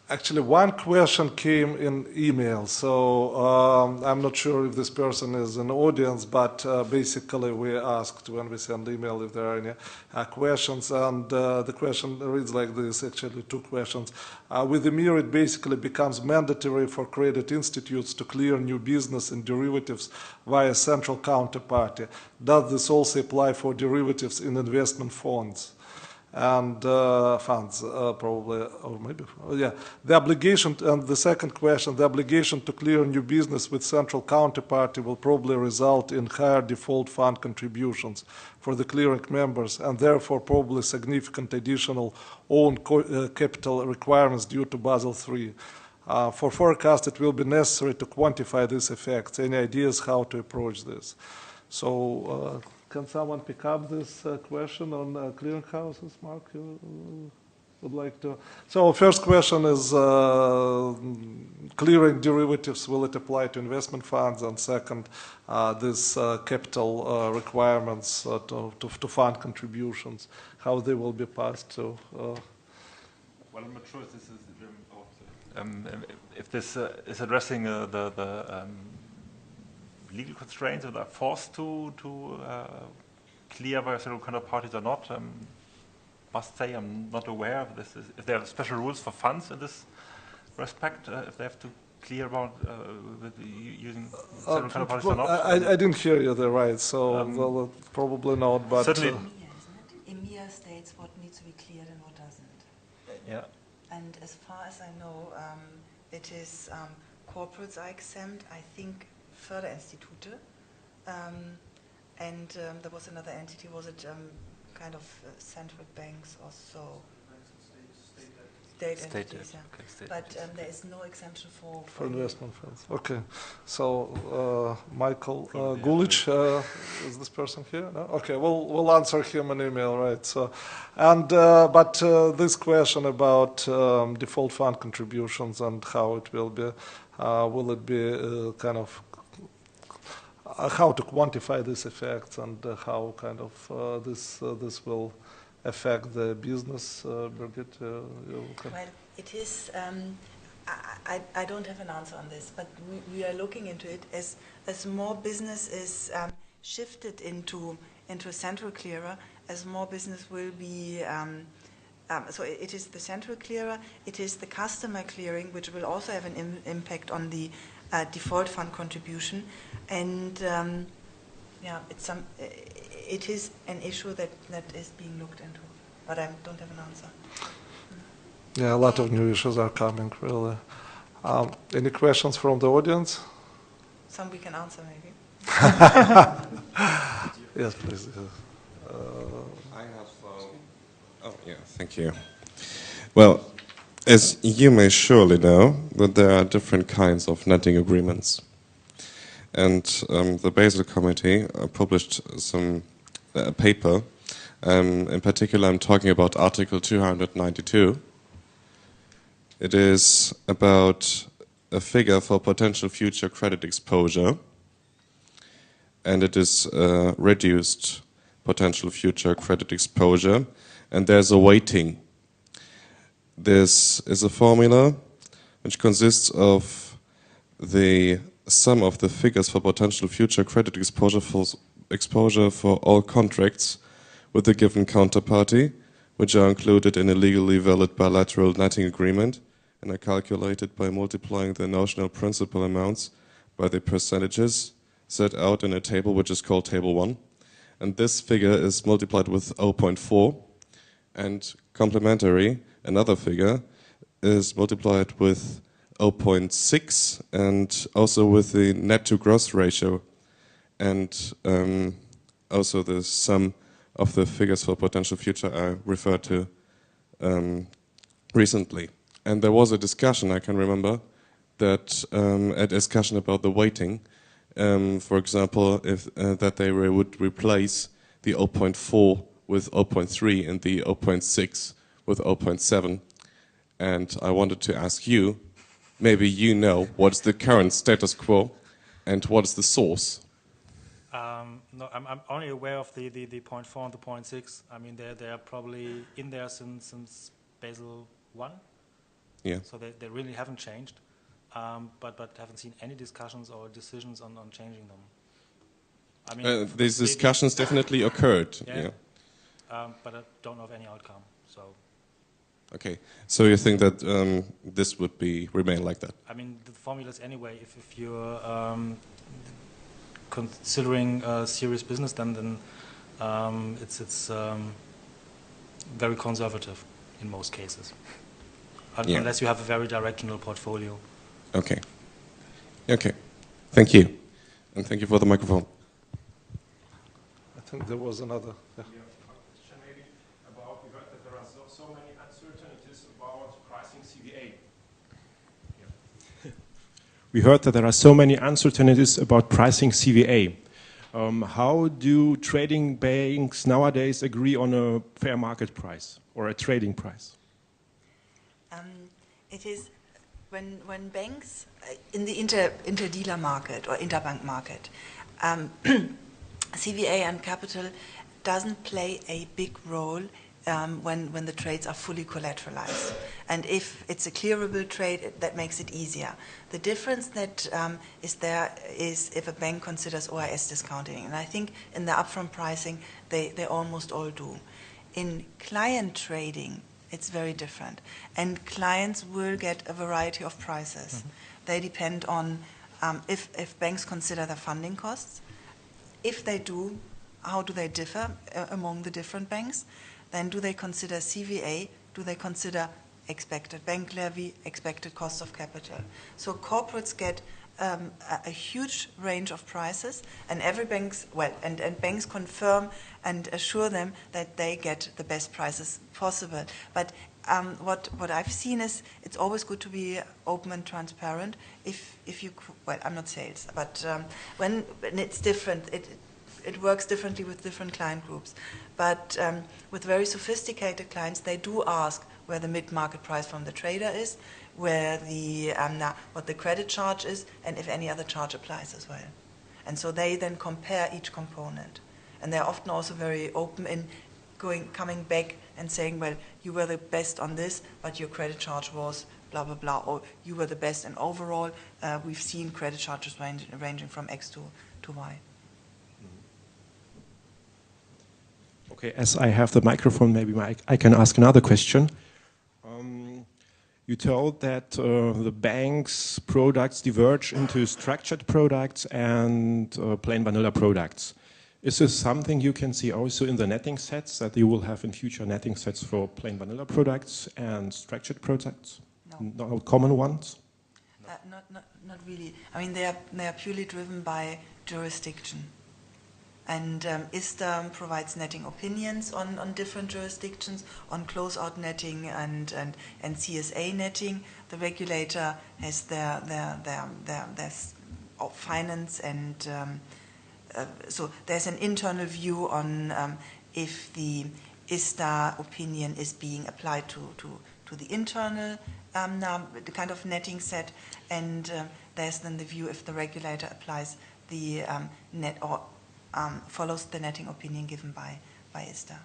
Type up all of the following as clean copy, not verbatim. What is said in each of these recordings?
Actually, one question came in email, so I'm not sure if this person is an audience, but basically we asked when we send email if there are any questions, and the question reads like this, actually two questions. With the MIR, it basically becomes mandatory for credit institutes to clear new business in derivatives via central counterparty. Does this also apply for derivatives in investment funds? And funds, probably, or maybe, yeah. The obligation, and the second question, the obligation to clear new business with central counterparty will probably result in higher default fund contributions for the clearing members, and therefore probably significant additional own capital requirements due to Basel III. For forecast, it will be necessary to quantify these effects. Any ideas how to approach this? So, can someone pick up this question on clearing houses? Mark, you would like to? So first question is clearing derivatives, will it apply to investment funds? And second, this capital requirements to fund contributions, how they will be passed to? Well, I'm not sure if this is addressing the legal constraints that are forced to clear via central counterparties or not. Must say I'm not aware of this. If there are special rules for funds in this respect, if they have to clear about using central counterparties or not. I didn't hear you there, right? So well, probably not. But certainly, EMIR states what needs to be cleared and what doesn't. Yeah. And as far as I know, it is corporates are exempt. I think Förderinstitute, and there was another entity, was it kind of central banks or so? State entities, yeah. Okay, state but entities, there is no exemption for investment funds. Okay, so Michael Gulic, is this person here? No? Okay, we'll answer him an email, right? So, and but this question about default fund contributions and how it will be, will it be kind of how to quantify these effects and how kind of this will affect the business, Birgit? Well, it is. I don't have an answer on this, but we are looking into it as more business is shifted into a central clearer, as more business will be. So it is the central clearer. It is the customer clearing, which will also have an impact on the default fund contribution, and yeah, it is an issue that is being looked into, but I don't have an answer. Yeah, a lot of new issues are coming, really. Any questions from the audience? Some we can answer, maybe. Yes, please. I have. Oh, yeah, thank you. Well, as you may surely know, that there are different kinds of netting agreements. And the Basel Committee published some paper. In particular, I'm talking about Article 292. It is about a figure for potential future credit exposure, and it is reduced potential future credit exposure, and there's a weighting. This is a formula which consists of the sum of the figures for potential future credit exposure for all contracts with a given counterparty, which are included in a legally valid bilateral netting agreement and are calculated by multiplying the notional principal amounts by the percentages set out in a table which is called Table 1. And this figure is multiplied with 0.4, and complementary, another figure, is multiplied with 0.6 and also with the net to gross ratio, and also the sum of the figures for potential future I referred to recently. And there was a discussion, I can remember, that a discussion about the weighting, for example, if that they would replace the 0.4 with 0.3 and the 0.6 with 0.7. And I wanted to ask you, maybe you know what's the current status quo and what is the source? No, I'm only aware of the 0.4 and the 0.6. I mean, they're probably in there since Basel I. Yeah. So they really haven't changed, but haven't seen any discussions or decisions on changing them. I mean, these discussions definitely occurred. Yeah. But I don't know of any outcome. So. Okay, so you think that this would remain like that? I mean, the formulas anyway. If you're considering serious business, then it's very conservative in most cases, unless you have a very directional portfolio. Okay. Okay. Thank you, and thank you for the microphone. I think there was another. Yeah. Maybe about, we heard that there are so many uncertainties about pricing CVA. Yeah. We heard that there are so many uncertainties about pricing CVA. How do trading banks nowadays agree on a fair market price or a trading price? It is when banks in the interdealer market or interbank market, CVA and capital doesn't play a big role when the trades are fully collateralized. And if it's a clearable trade, that makes it easier. The difference that is there is if a bank considers OIS discounting. And I think in the upfront pricing, they almost all do. In client trading, it's very different. And clients will get a variety of prices. Mm-hmm. They depend on if banks consider the funding costs. If they do, how do they differ among the different banks? Then do they consider CVA? Do they consider expected bank levy, expected cost of capital? So corporates get a huge range of prices, and every banks and banks confirm and assure them that they get the best prices possible. But what I've seen is it's always good to be open and transparent. If you I'm not sales, but when it's different, it works differently with different client groups. But with very sophisticated clients, they do ask where the mid-market price from the trader is, where the what the credit charge is, and if any other charge applies as well. And so they then compare each component. And they're often also very open in coming back and saying, well, you were the best on this, but your credit charge was blah, blah, blah, or you were the best, and overall, we've seen credit charges ranging from X to Y. Okay, as I have the microphone, maybe I can ask another question. You told that the bank's products diverge into structured products and plain vanilla products. Is this something you can see also in the netting sets, that you will have in future netting sets for plain vanilla products and structured products? No. No common ones? Not really. I mean, they are purely driven by jurisdiction. And ISTA provides netting opinions on different jurisdictions, on closeout netting and CSA netting. The regulator has their finance, and so there's an internal view on if the ISTA opinion is being applied to the internal the kind of netting set, and there's then the view if the regulator applies the net or follows the netting opinion given by ISTA.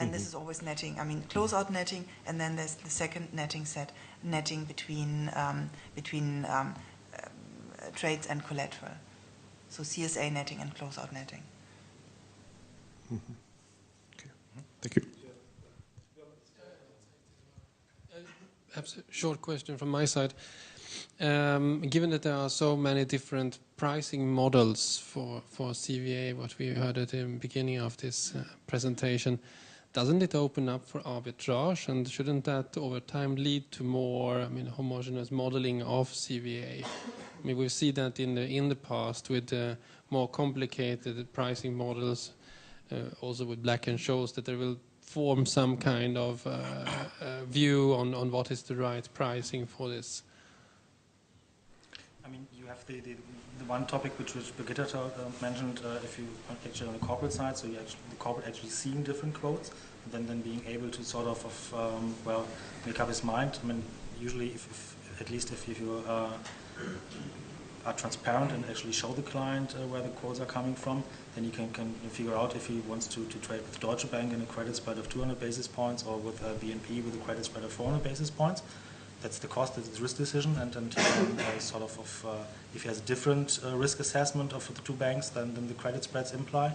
And this is always netting. I mean, closeout netting, and then there's the second netting set, netting between trades and collateral. So CSA netting and closeout netting. Mm-hmm. Okay. Thank you. Perhaps a short question from my side. Given that there are so many different pricing models for CVA, what we heard at the beginning of this presentation, doesn't it open up for arbitrage, and shouldn't that over time lead to more, homogeneous modeling of CVA? I mean, we've seen that in the past with more complicated pricing models, also with Black-Scholes, that there will form some kind of view on what is the right pricing for this. I mean, you have the one topic which Brigitte mentioned, if you actually on the corporate side, so the corporate actually seeing different quotes, and then being able to sort of make up his mind. I mean, usually, if you are transparent and actually show the client where the quotes are coming from, then you can figure out if he wants to trade with Deutsche Bank in a credit spread of 200 basis points or with BNP with a credit spread of 400 basis points. that's the cost, that's the risk decision, and sort of if he has a different risk assessment of the two banks than the credit spreads imply,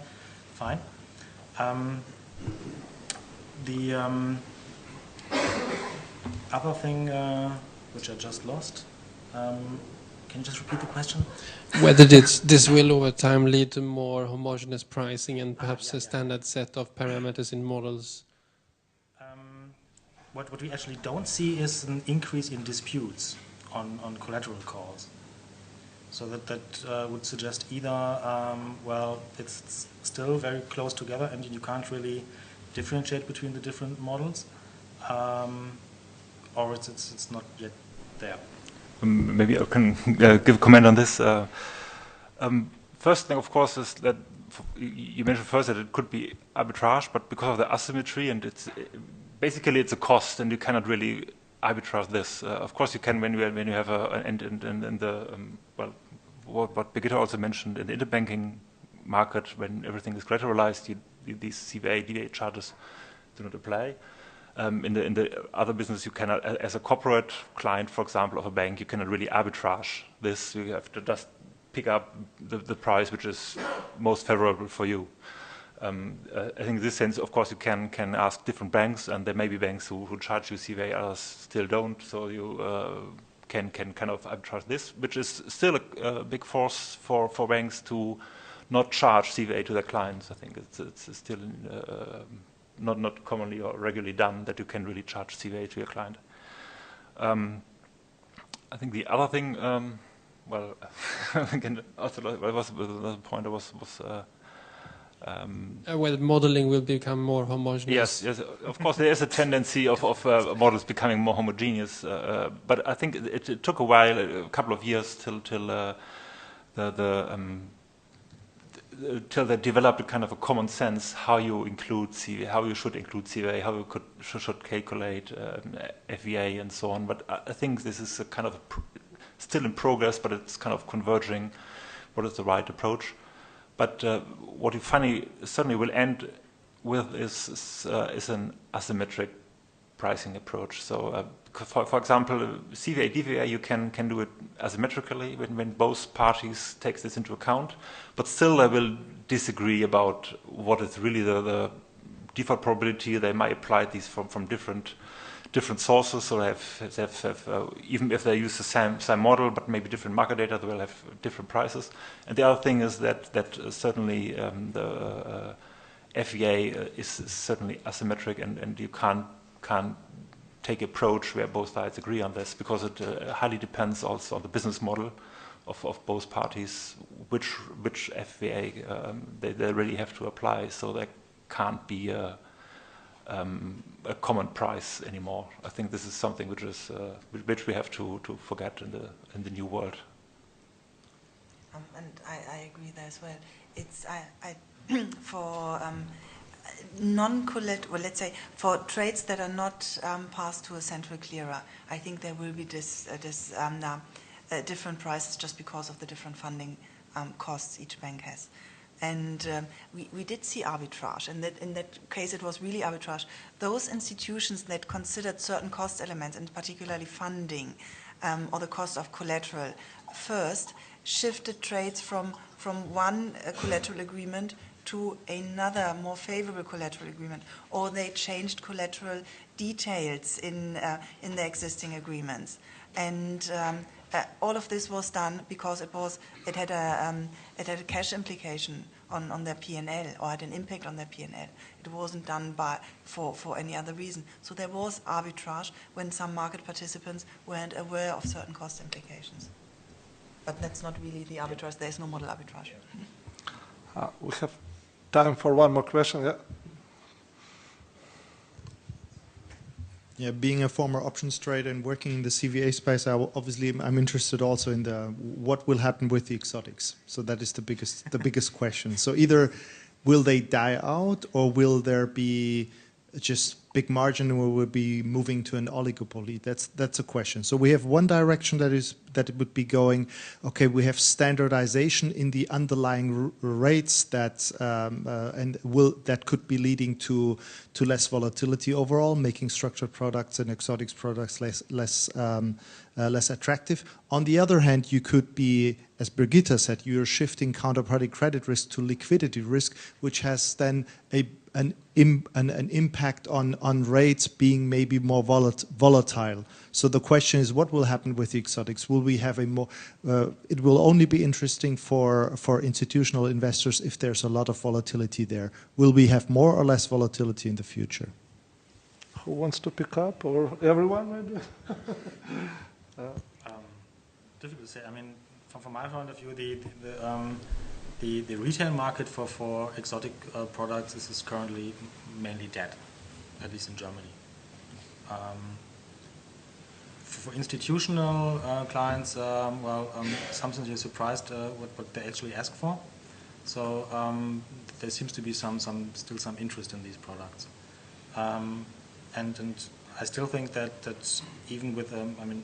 fine. The other thing which I just lost, can you just repeat the question? Whether this will over time lead to more homogeneous pricing and perhaps a standard set of parameters in models. What we actually don't see is an increase in disputes on collateral calls. So that would suggest either, well, it's still very close together and you can't really differentiate between the different models, or it's not yet there. Maybe I can give a comment on this. First thing, of course, is that you mentioned first that it could be arbitrage, but because of the asymmetry and basically it's a cost, and you cannot really arbitrage this. Of course, you can when you have well, what Birgitta also mentioned in the interbanking market, when everything is collateralized, these CVA, DVA charges do not apply. In the other business, you cannot, as a corporate client, for example, of a bank, you cannot really arbitrage this. You have to just pick up the price which is most favorable for you. I think in this sense, of course, you can ask different banks, and there may be banks who charge you CVA, others still don't. So you can kind of arbitrage this, which is still a big force for banks to not charge CVA to their clients. I think it's still not commonly or regularly done that you can really charge CVA to your client. I think the other thing, well, again, also was the point I was whether modeling will become more homogeneous. Yes, of course there is a tendency of models becoming more homogeneous, but I think it took a while, a couple of years till they developed a kind of a common sense how you include CVA, how you should include CVA, how you should calculate FVA and so on. But I think this is a kind of still in progress, but it's kind of converging what is the right approach. But what you finally certainly will end with is an asymmetric pricing approach. So, for example, CVA, DVA, you can do it asymmetrically when both parties take this into account, but still they will disagree about what is really the default probability. They might apply these from different sources, so they have even if they use the same model, but maybe different market data, they will have different prices. And the other thing is that certainly the FVA is certainly asymmetric, and you can't take approach where both sides agree on this, because it highly depends also on the business model of both parties, which FVA they really have to apply. So there can't be a common price anymore. I think this is something which we have to forget in the new world. And I agree there as well. It's for non-collateral, well, let's say for trades that are not passed to a central clearer, I think there will be different prices just because of the different funding costs each bank has. And we did see arbitrage, and in that case it was really arbitrage. Those institutions that considered certain cost elements, and particularly funding or the cost of collateral, first shifted trades from one collateral agreement to another more favorable collateral agreement, or they changed collateral details in the existing agreements. And all of this was done because it had a cash implication on their P&L, or had an impact on their P&L. It wasn't done for any other reason. So there was arbitrage when some market participants weren't aware of certain cost implications. But that's not really the arbitrage. There's no model arbitrage. We have time for one more question. Yeah. Yeah, being a former options trader and working in the CVA space, I'm interested also in what will happen with the exotics. So that is the biggest question. So either will they die out, or will there be just big margin, or will be moving to an oligopoly? That's a question. So we have one direction that it would be going. Okay, we have standardization in the underlying rates that that could be leading to less volatility overall, making structured products and exotics products less attractive. On the other hand, you could be, as Brigitte said, you're shifting counterparty credit risk to liquidity risk, which has then an impact on rates being maybe more volatile. So the question is, what will happen with the exotics? Will we have a more? It will only be interesting for institutional investors if there's a lot of volatility there. Will we have more or less volatility in the future? Who wants to pick up, or everyone maybe? Difficult to say. I mean, from my point of view, the retail market for exotic products is currently mainly dead, at least in Germany. For institutional clients, sometimes you're surprised what they actually ask for. So there seems to be still some interest in these products, and I still think that even with I mean,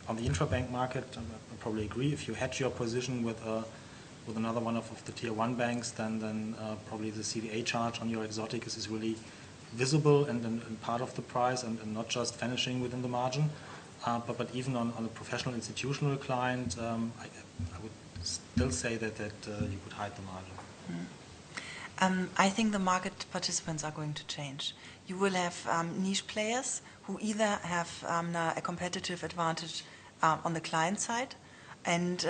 on the intrabank market, I probably agree. If you hedge your position with another one of the tier 1 banks, then probably the CVA charge on your exotic is really visible and part of the price and not just vanishing within the margin. But even on a professional institutional client, I would still say that you could hide the margin. I think the market participants are going to change. You will have niche players who either have a competitive advantage on the client side and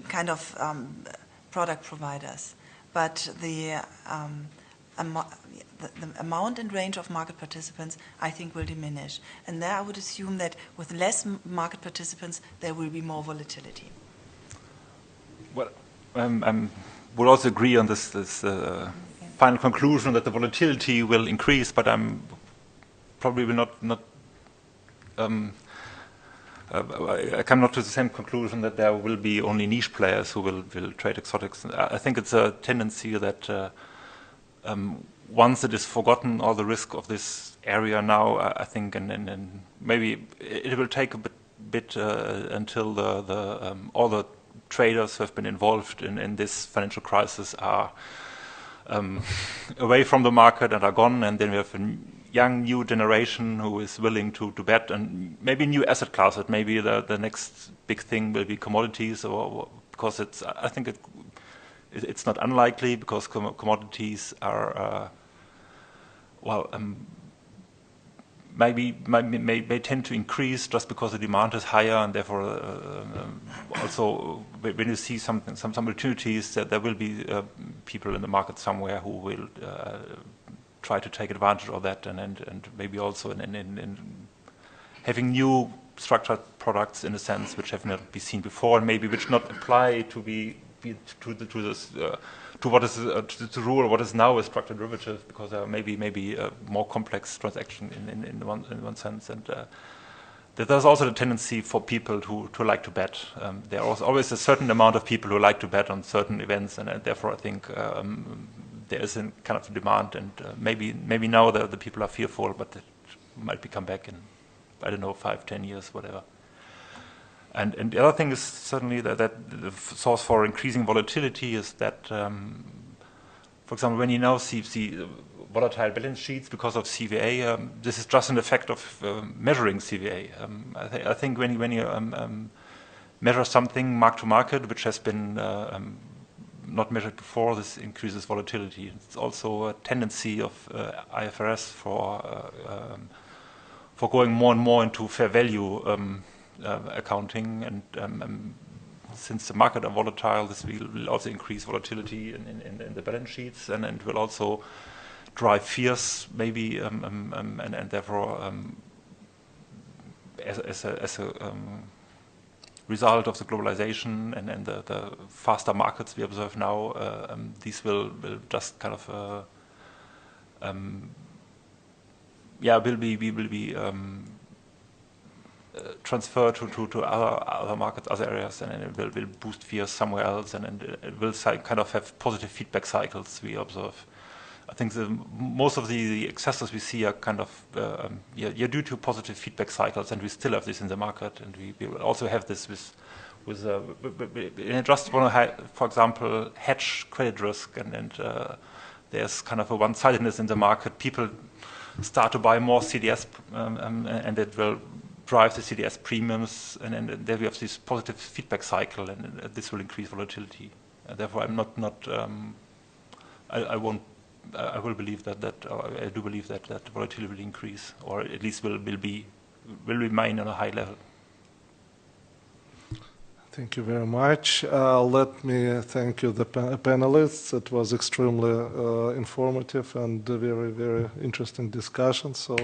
kind of product providers. But the amount and range of market participants, I think, will diminish. And there I would assume that with less market participants, there will be more volatility. Well, I would also agree on this final conclusion that the volatility will increase, but I'm probably will not I come not to the same conclusion that there will be only niche players who will trade exotics. I think it's a tendency that once it is forgotten all the risk of this area now, I think, and maybe it will take a bit until all the traders who have been involved in this financial crisis are away from the market and are gone, and then we have a young new generation who is willing to bet, and maybe new asset classes. Maybe the next big thing will be commodities, or because I think it's not unlikely, because commodities are may tend to increase just because the demand is higher, and therefore also when you see some opportunities, that there will be people in the market somewhere who will try to take advantage of that, and maybe also in having new structured products in a sense which have not been seen before, and maybe which not apply to what is to rule what is now a structured derivative, because there are maybe a more complex transaction in one sense, and there's also the tendency for people to like to bet. There are always a certain amount of people who like to bet on certain events, and therefore I think there is a kind of demand, and maybe now the people are fearful, but it might become back in, I don't know, 5-10 years, whatever. And the other thing is certainly that the source for increasing volatility is that, for example, when you now see volatile balance sheets because of CVA, this is just an effect of measuring CVA. I think when you measure something mark to market, which has been not measured before, this increases volatility. It's also a tendency of IFRS for going more and more into fair value accounting, and since the market are volatile, this will also increase volatility in the balance sheets, and will also drive fears maybe, and therefore as a result of the globalization and the faster markets we observe now, these will just kind of will be transferred to other markets, other areas, and it will boost fears somewhere else, and it will kind of have positive feedback cycles we observe. I think most of the excesses we see are kind of due to positive feedback cycles, and we still have this in the market, and we will also have this with just want to, for example, hedge credit risk, and there's kind of a one-sidedness in the market. People start to buy more CDS, and it will drive the CDS premiums, and there we have this positive feedback cycle, and this will increase volatility. Therefore, I'm not. I won't. I will believe that I do believe that volatility will increase, or at least will remain on a high level. Thank you very much. Let me thank you, the panelists. It was extremely informative and very, very interesting discussion. So